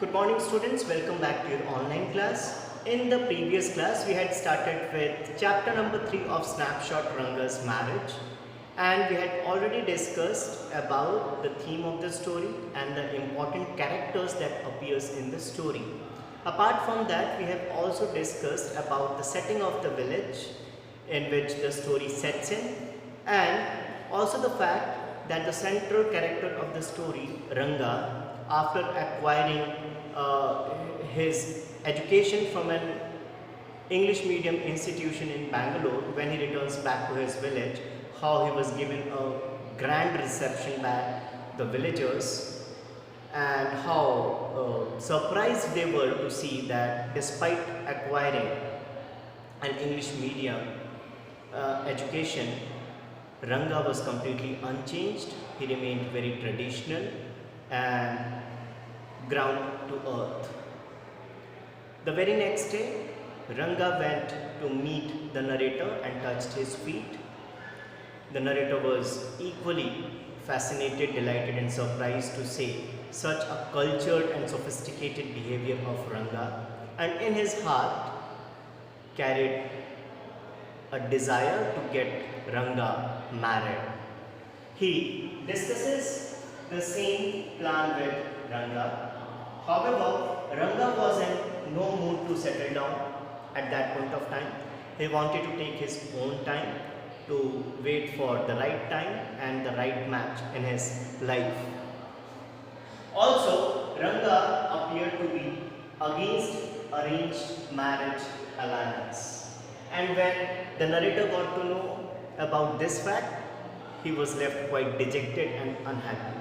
Good morning students, welcome back to your online class. In the previous class we had started with chapter number 3 of Snapshot Ranga's marriage, and we had already discussed about the theme of the story and the important characters that appears in the story. Apart from that, we have also discussed about the setting of the village in which the story sets in, and also the fact that the central character of the story, Ranga, after acquiring his education from an English medium institution in Bangalore, when he returns back to his village, how he was given a grand reception by the villagers, and how surprised they were to see that despite acquiring an English medium education, Ranga was completely unchanged. He remained very traditional and ground to earth. The very next day, Ranga went to meet the narrator and touched his feet. The narrator was equally fascinated, delighted and surprised to see such a cultured and sophisticated behavior of Ranga, and in his heart carried a desire to get Ranga married. He discusses the same plan with Ranga. However, Ranga was in no mood to settle down at that point of time. He wanted to take his own time to wait for the right time and the right match in his life. Also, Ranga appeared to be against arranged marriage alliance. And when the narrator got to know about this fact, he was left quite dejected and unhappy.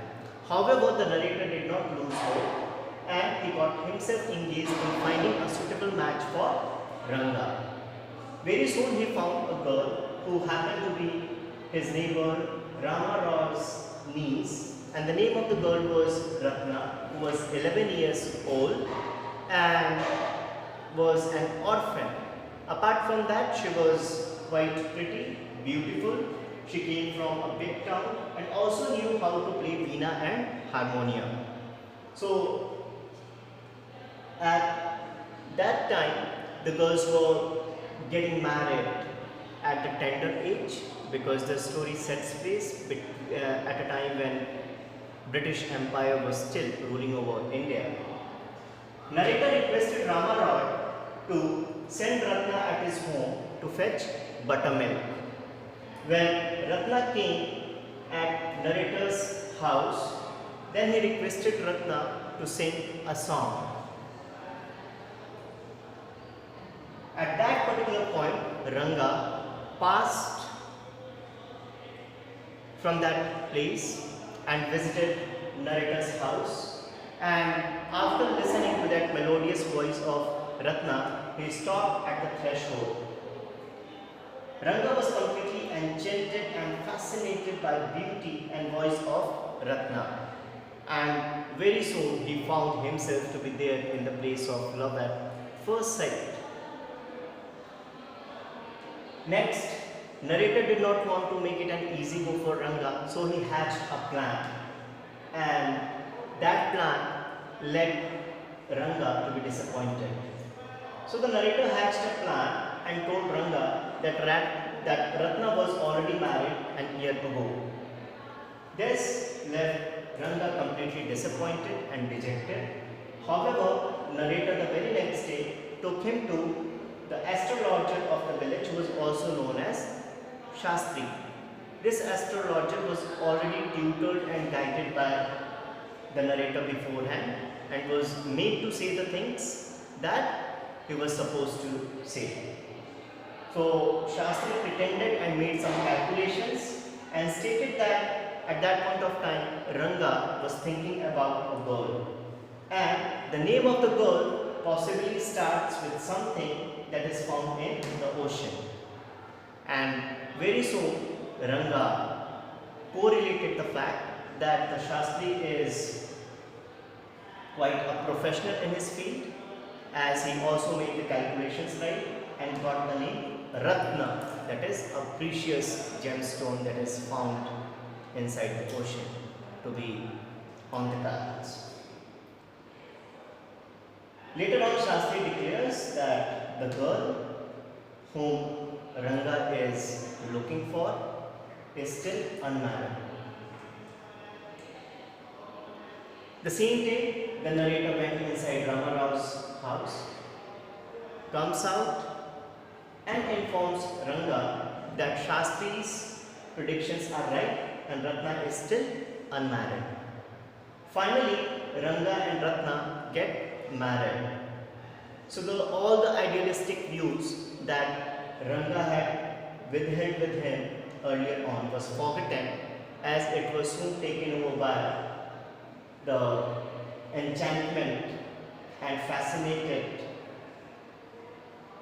However, the narrator did not lose hope, and he got himself engaged in finding a suitable match for Ranga. Very soon he found a girl who happened to be his neighbor Rama Raw's niece, and the name of the girl was Ratna, who was 11 years old and was an orphan. Apart from that, she was quite pretty, beautiful. She came from a big town and also knew how to play veena and harmonium. So at that time, the girls were getting married at a tender age, because the story sets place at a time when British Empire was still ruling over India. Narrator requested Rama Rao to send Ratna at his home to fetch buttermilk. When Ratna came at narrator's house, then he requested Ratna to sing a song. At that particular point, Ranga passed from that place and visited narrator's house, and after listening to that melodious voice of Ratna, he stopped at the threshold. Ranga was completely enchanted and fascinated by the beauty and voice of Ratna, and very soon he found himself to be there in the place of love at first sight. Next, narrator did not want to make it an easy go for Ranga, so he hatched a plan, and that plan led Ranga to be disappointed. So the narrator hatched a plan and told Ranga that Ratna was already married an year ago. This left Ranga completely disappointed and dejected. However, narrator the very next day took him to the astrologer of the village, who was also known as Shastri. This astrologer was already tutored and guided by the narrator beforehand and was made to say the things that he was supposed to say. So Shastri pretended and made some calculations and stated that at that point of time Ranga was thinking about a girl, and the name of the girl possibly starts with something that is found in the ocean. And very soon Ranga correlated the fact that the Shastri is quite a professional in his field, as he also made the calculations right and got the name Ratna, that is a precious gemstone that is found inside the ocean, to be on the cards. Later on, Shastri declares that the girl whom Ranga is looking for is still unmarried. The same day, the narrator went inside Rama Rao's house, comes out and informs Ranga that Shastri's predictions are right and Ratna is still unmarried. Finally, Ranga and Ratna get married. So all the idealistic views that Ranga had withheld with him earlier on was forgotten, as it was soon taken over by the enchantment and fascinated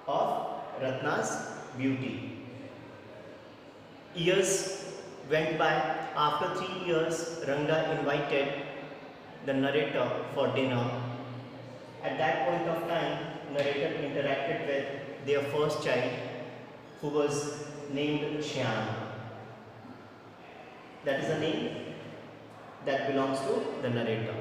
of Ratna's beauty. Years went by. After 3 years, Ranga invited the narrator for dinner. At that point of time, narrator interacted with their first child, who was named Shyam. That is a name that belongs to the narrator.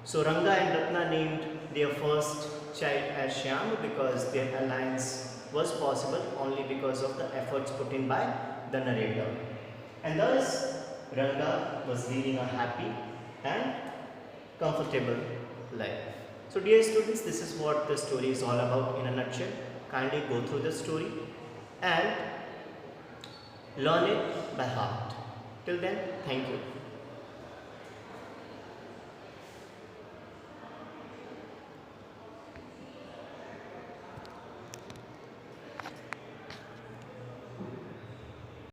So Ranga and Ratna named their first child as Shyam because their alliance was possible only because of the efforts put in by the narrator. And thus Ranga was leading a happy and comfortable life. So dear students, this is what the story is all about in a nutshell. Kindly go through the story and learn it by heart. Till then, thank you.